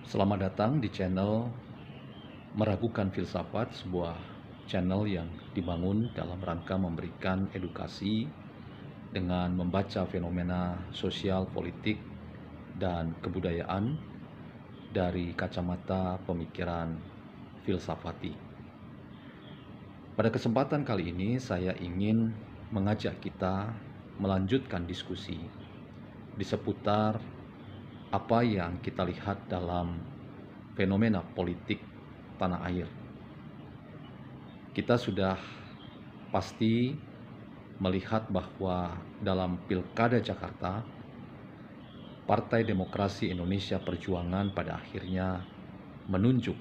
Selamat datang di channel Meragukan Filsafat, sebuah channel yang dibangun dalam rangka memberikan edukasi dengan membaca fenomena sosial, politik, dan kebudayaan dari kacamata pemikiran filsafati. Pada kesempatan kali ini saya ingin mengajak kita melanjutkan diskusi di seputar apa yang kita lihat dalam fenomena politik tanah air. Kita sudah pasti melihat bahwa dalam Pilkada Jakarta, Partai Demokrasi Indonesia Perjuangan pada akhirnya menunjuk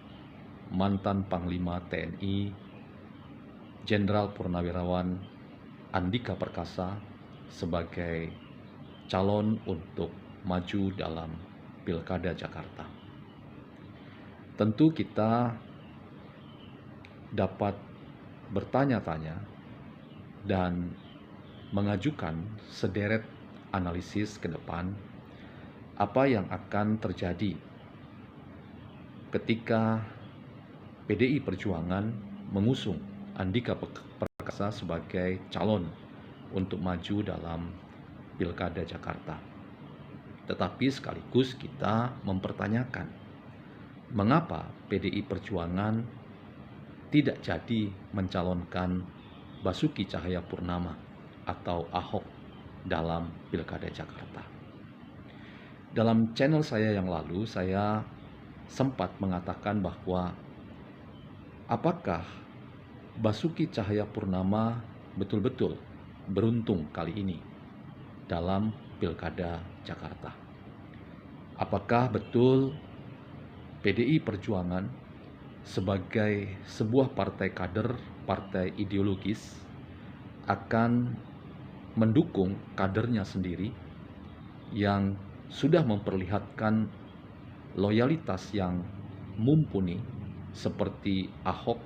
mantan Panglima TNI Jenderal Purnawirawan Andika Perkasa sebagai calon untuk maju dalam Pilkada Jakarta. Tentu kita dapat bertanya-tanya dan mengajukan sederet analisis ke depan apa yang akan terjadi ketika PDI Perjuangan mengusung Andika Perkasa sebagai calon untuk maju dalam Pilkada Jakarta. Tetapi sekaligus kita mempertanyakan mengapa PDI Perjuangan tidak jadi mencalonkan Basuki Cahayapurnama atau Ahok dalam Pilkada Jakarta. Dalam channel saya yang lalu, saya sempat mengatakan bahwa apakah Basuki Cahayapurnama betul-betul beruntung kali ini dalam Pilkada Jakarta? Apakah betul PDI Perjuangan sebagai sebuah partai kader, partai ideologis, akan mendukung kadernya sendiri yang sudah memperlihatkan loyalitas yang mumpuni seperti Ahok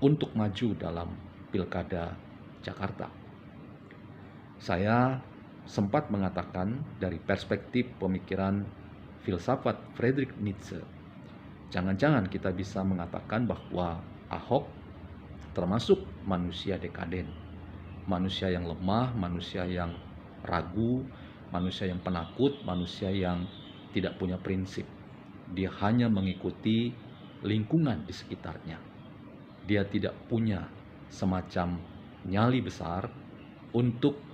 untuk maju dalam Pilkada Jakarta? Saya sempat mengatakan dari perspektif pemikiran filsafat Friedrich Nietzsche, jangan-jangan kita bisa mengatakan bahwa Ahok termasuk manusia dekaden, manusia yang lemah, manusia yang ragu, manusia yang penakut, manusia yang tidak punya prinsip. Dia hanya mengikuti lingkungan di sekitarnya. Dia tidak punya semacam nyali besar untuk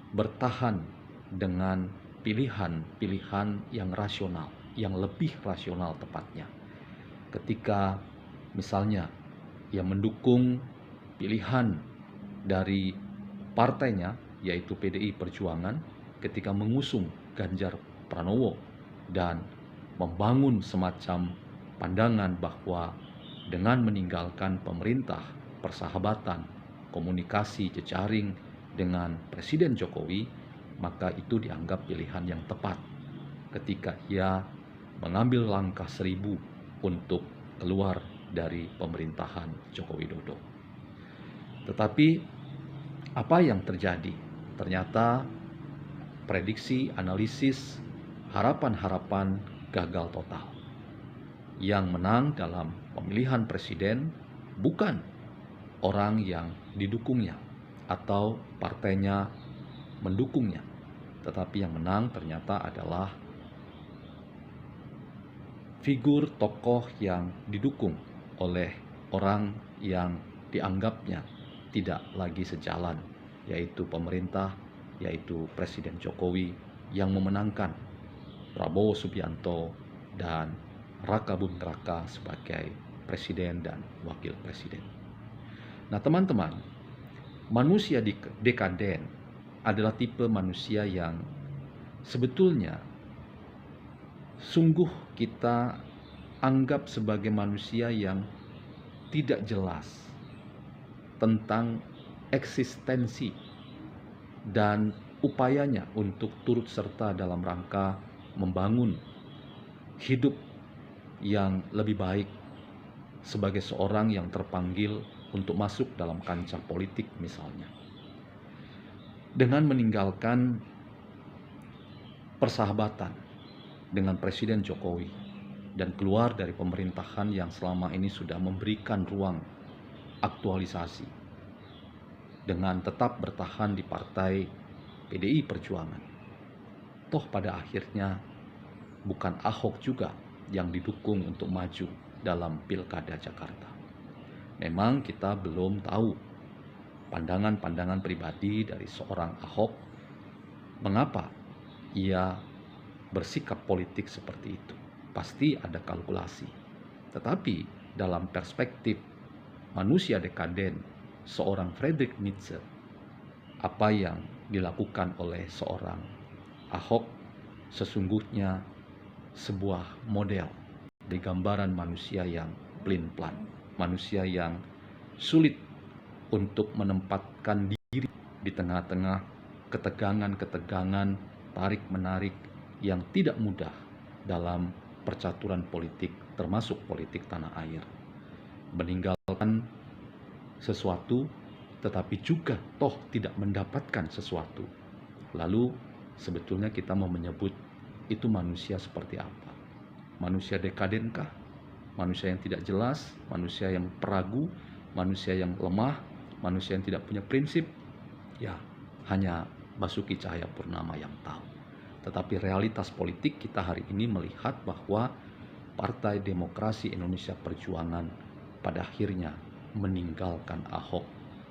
bertahan dengan pilihan-pilihan yang rasional, yang lebih rasional tepatnya. Ketika misalnya ia mendukung pilihan dari partainya, yaitu PDI Perjuangan, ketika mengusung Ganjar Pranowo dan membangun semacam pandangan bahwa dengan meninggalkan pemerintah, persahabatan, komunikasi jejaring dengan Presiden Jokowi, maka itu dianggap pilihan yang tepat ketika ia mengambil langkah 1000 untuk keluar dari pemerintahan Joko Widodo. Tetapi apa yang terjadi? Ternyata prediksi, analisis, harapan-harapan gagal total. Yang menang dalam pemilihan presiden bukan orang yang didukungnya atau partainya mendukungnya, tetapi yang menang ternyata adalah figur tokoh yang didukung oleh orang yang dianggapnya tidak lagi sejalan, yaitu pemerintah, yaitu Presiden Jokowi yang memenangkan Prabowo Subianto dan Raka Buming Raka sebagai presiden dan wakil presiden. Nah teman-teman, manusia dekaden adalah tipe manusia yang sebetulnya sungguh kita anggap sebagai manusia yang tidak jelas tentang eksistensi dan upayanya untuk turut serta dalam rangka membangun hidup yang lebih baik sebagai seorang yang terpanggil untuk masuk dalam kancah politik misalnya. Dengan meninggalkan persahabatan dengan Presiden Jokowi, dan keluar dari pemerintahan yang selama ini sudah memberikan ruang aktualisasi dengan tetap bertahan di partai PDI Perjuangan. Toh pada akhirnya bukan Ahok juga yang didukung untuk maju dalam Pilkada Jakarta. Memang kita belum tahu pandangan-pandangan pribadi dari seorang Ahok, mengapa ia bersikap politik seperti itu. Pasti ada kalkulasi. Tetapi dalam perspektif manusia dekaden, seorang Friedrich Nietzsche, apa yang dilakukan oleh seorang Ahok sesungguhnya sebuah model dari gambaran manusia yang pelin-pelan, manusia yang sulit untuk menempatkan diri di tengah-tengah ketegangan-ketegangan tarik-menarik yang tidak mudah dalam percaturan politik, termasuk politik tanah air. Meninggalkan sesuatu tetapi juga toh tidak mendapatkan sesuatu. Lalu sebetulnya kita mau menyebut itu manusia seperti apa? Manusia dekadenkah? Manusia yang tidak jelas, manusia yang peragu, manusia yang lemah, manusia yang tidak punya prinsip? Ya, hanya Basuki Cahayapurnama yang tahu. Tetapi realitas politik kita hari ini melihat bahwa Partai Demokrasi Indonesia Perjuangan pada akhirnya meninggalkan Ahok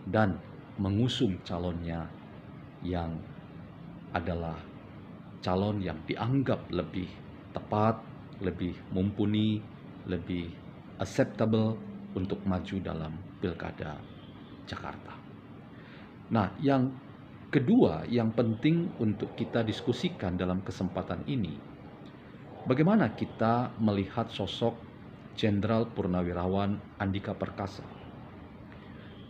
dan mengusung calonnya yang adalah calon yang dianggap lebih tepat, lebih mumpuni, lebih acceptable untuk maju dalam Pilkada Jakarta. Nah, yang kedua yang penting untuk kita diskusikan dalam kesempatan ini, bagaimana kita melihat sosok Jenderal Purnawirawan Andika Perkasa.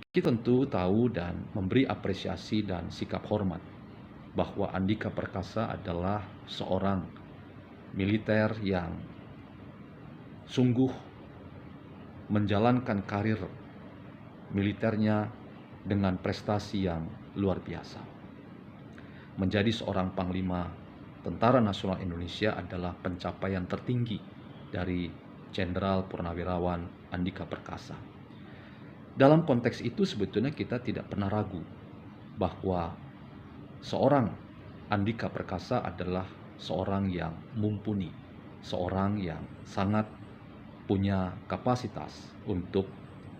Kita tentu tahu dan memberi apresiasi dan sikap hormat bahwa Andika Perkasa adalah seorang militer yang sungguh menjalankan karir militernya dengan prestasi yang luar biasa. Menjadi seorang Panglima Tentara Nasional Indonesia adalah pencapaian tertinggi dari Jenderal Purnawirawan Andika Perkasa. Dalam konteks itu sebetulnya kita tidak pernah ragu bahwa seorang Andika Perkasa adalah seorang yang mumpuni, seorang yang sangat punya kapasitas untuk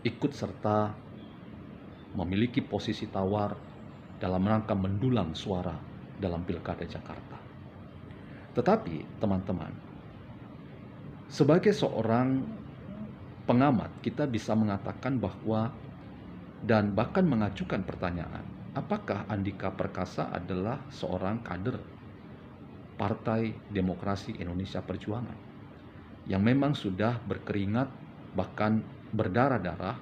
ikut serta memiliki posisi tawar dalam rangka mendulang suara dalam Pilkada Jakarta. Tetapi teman-teman, sebagai seorang pengamat kita bisa mengatakan bahwa dan bahkan mengajukan pertanyaan, apakah Andika Perkasa adalah seorang kader Partai Demokrasi Indonesia Perjuangan yang memang sudah berkeringat bahkan berdarah-darah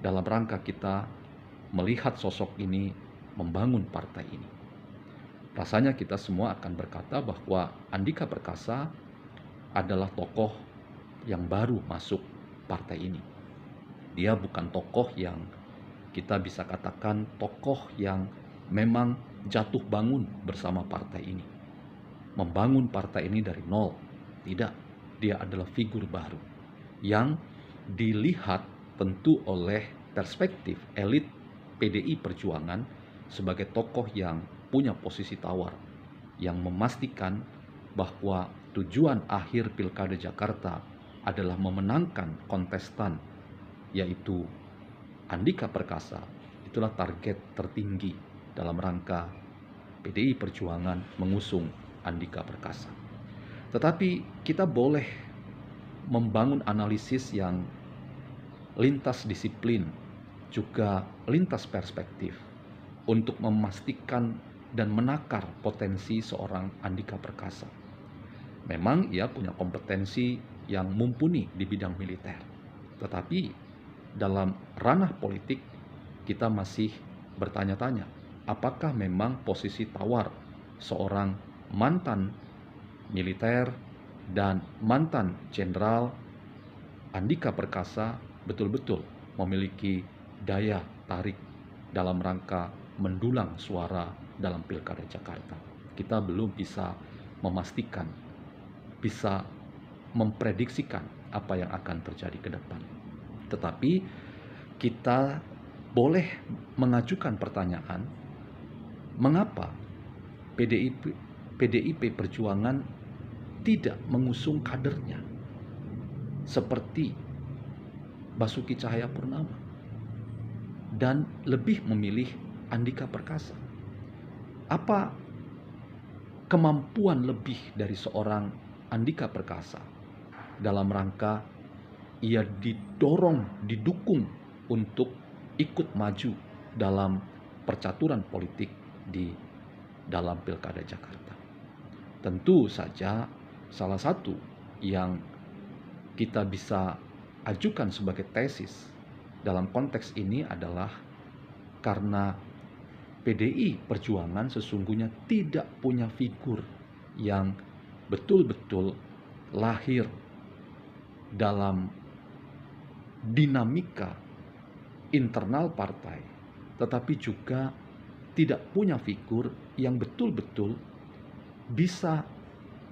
dalam rangka kita melihat sosok ini membangun partai ini. Rasanya kita semua akan berkata bahwa Andika Perkasa adalah tokoh yang baru masuk partai ini. Dia bukan tokoh yang kita bisa katakan tokoh yang memang jatuh bangun bersama partai ini, membangun partai ini dari nol. Tidak, dia adalah figur baru yang dilihat tentu oleh perspektif elit PDI Perjuangan sebagai tokoh yang punya posisi tawar, yang memastikan bahwa tujuan akhir Pilkada Jakarta adalah memenangkan kontestan, yaitu Andika Perkasa. Itulah target tertinggi dalam rangka PDI Perjuangan mengusung Andika Perkasa. Tetapi kita boleh membangun analisis yang lintas disiplin, juga lintas perspektif untuk memastikan dan menakar potensi seorang Andika Perkasa. Memang ia punya kompetensi yang mumpuni di bidang militer. Tetapi dalam ranah politik kita masih bertanya-tanya, apakah memang posisi tawar seorang mantan militer dan mantan jenderal Andika Perkasa betul-betul memiliki daya tarik dalam rangka mendulang suara dalam Pilkada Jakarta. Kita belum bisa memastikan, bisa memprediksikan apa yang akan terjadi ke depan. Tetapi kita boleh mengajukan pertanyaan, mengapa PDIP Perjuangan tidak mengusung kadernya seperti Basuki Cahayapurnama dan lebih memilih Andika Perkasa? Apa kemampuan lebih dari seorang Andika Perkasa dalam rangka ia didukung untuk ikut maju dalam percaturan politik di dalam Pilkada Jakarta? Tentu saja salah satu yang kita bisa ajukan sebagai tesis dalam konteks ini adalah karena PDI Perjuangan sesungguhnya tidak punya figur yang betul-betul lahir dalam dinamika internal partai, tetapi juga tidak punya figur yang betul-betul bisa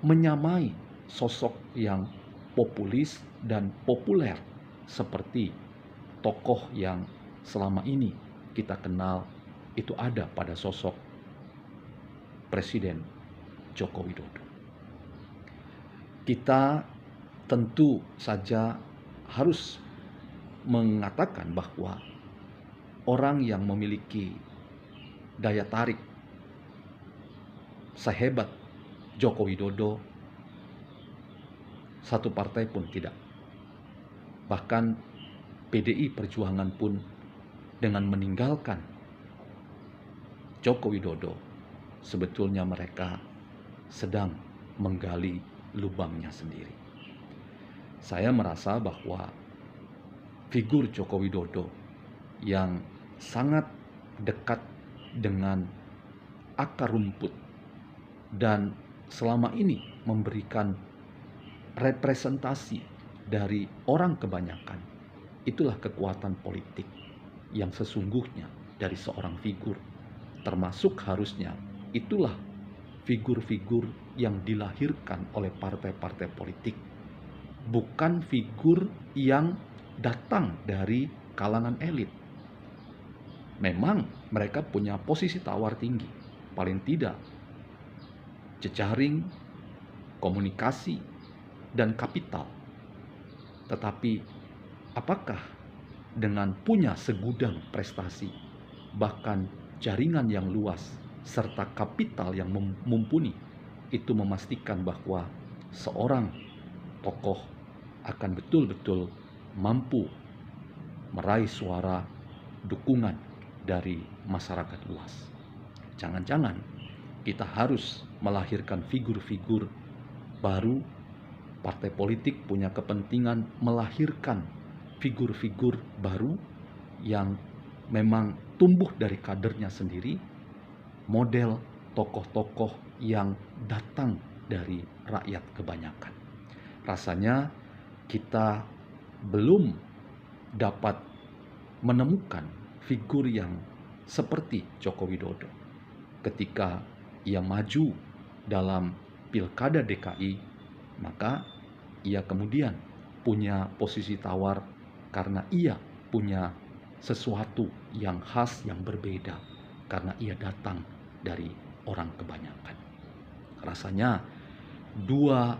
menyamai sosok yang populis dan populer seperti tokoh yang selama ini kita kenal itu ada pada sosok Presiden Joko Widodo. Kita tentu saja harus mengatakan bahwa orang yang memiliki daya tarik sehebat Joko Widodo, satu partai pun tidak. Bahkan PDI Perjuangan pun dengan meninggalkan Joko Widodo, sebetulnya mereka sedang menggali lubangnya sendiri. Saya merasa bahwa figur Joko Widodo yang sangat dekat dengan akar rumput dan selama ini memberikan representasi dari orang kebanyakan, itulah kekuatan politik yang sesungguhnya dari seorang figur, termasuk harusnya itulah figur-figur yang dilahirkan oleh partai-partai politik, bukan figur yang datang dari kalangan elit. Memang mereka punya posisi tawar tinggi, paling tidak jejaring, komunikasi, dan kapital. Tetapi apakah dengan punya segudang prestasi, bahkan jaringan yang luas, serta kapital yang mumpuni, itu memastikan bahwa seorang tokoh akan betul-betul mampu meraih suara dukungan dari masyarakat luas? Jangan-jangan kita harus melahirkan figur-figur baru. Partai politik punya kepentingan melahirkan figur-figur baru yang memang tumbuh dari kadernya sendiri, model tokoh-tokoh yang datang dari rakyat kebanyakan. Rasanya kita belum dapat menemukan figur yang seperti Joko Widodo ketika ia maju dalam Pilkada DKI, maka ia kemudian punya posisi tawar karena ia punya sesuatu yang khas, yang berbeda, karena ia datang dari orang kebanyakan. Rasanya dua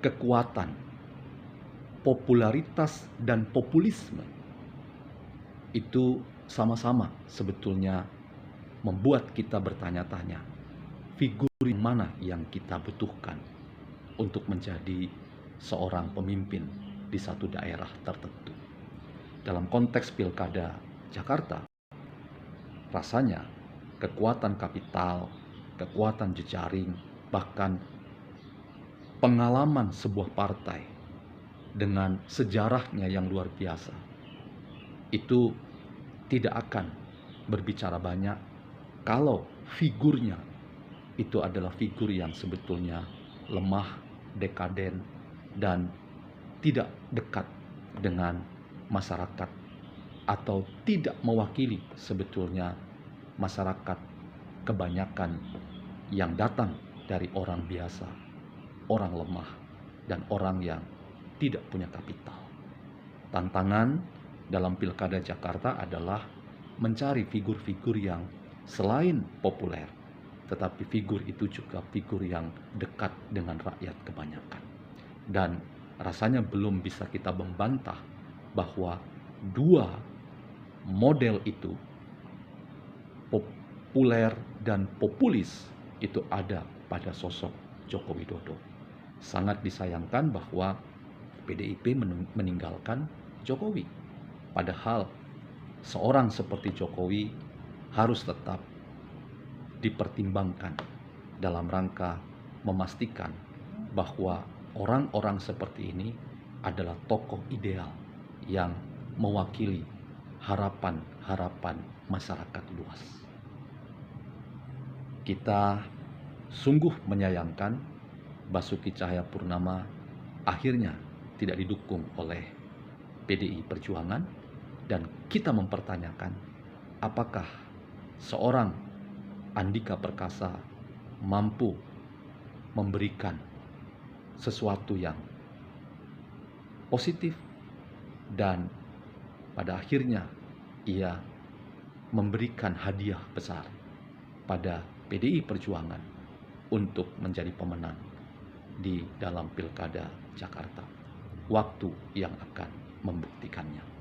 kekuatan, popularitas dan populisme, itu sama-sama sebetulnya membuat kita bertanya-tanya, figur mana yang kita butuhkan untuk menjadi seorang pemimpin di satu daerah tertentu. Dalam konteks Pilkada Jakarta, rasanya kekuatan kapital, kekuatan jejaring, bahkan pengalaman sebuah partai dengan sejarahnya yang luar biasa, itu tidak akan berbicara banyak kalau figurnya itu adalah figur yang sebetulnya lemah, dekaden, dan tidak dekat dengan masyarakat, atau tidak mewakili sebetulnya masyarakat kebanyakan yang datang dari orang biasa, orang lemah, dan orang yang tidak punya kapital. Tantangan dalam Pilkada Jakarta adalah mencari figur-figur yang selain populer, tetapi figur itu juga figur yang dekat dengan rakyat kebanyakan. Dan rasanya belum bisa kita membantah bahwa dua model itu, populer dan populis, itu ada pada sosok Joko Widodo. Sangat disayangkan bahwa PDIP meninggalkan Jokowi. Padahal seorang seperti Jokowi harus tetap dipertimbangkan dalam rangka memastikan bahwa orang-orang seperti ini adalah tokoh ideal yang mewakili harapan-harapan masyarakat luas. Kita sungguh menyayangkan Basuki Cahayapurnama akhirnya tidak didukung oleh PDI Perjuangan, dan kita mempertanyakan apakah seorang Andika Perkasa mampu memberikan sesuatu yang positif, dan pada akhirnya ia memberikan hadiah besar pada PDI Perjuangan untuk menjadi pemenang di dalam Pilkada Jakarta. Waktu yang akan membuktikannya.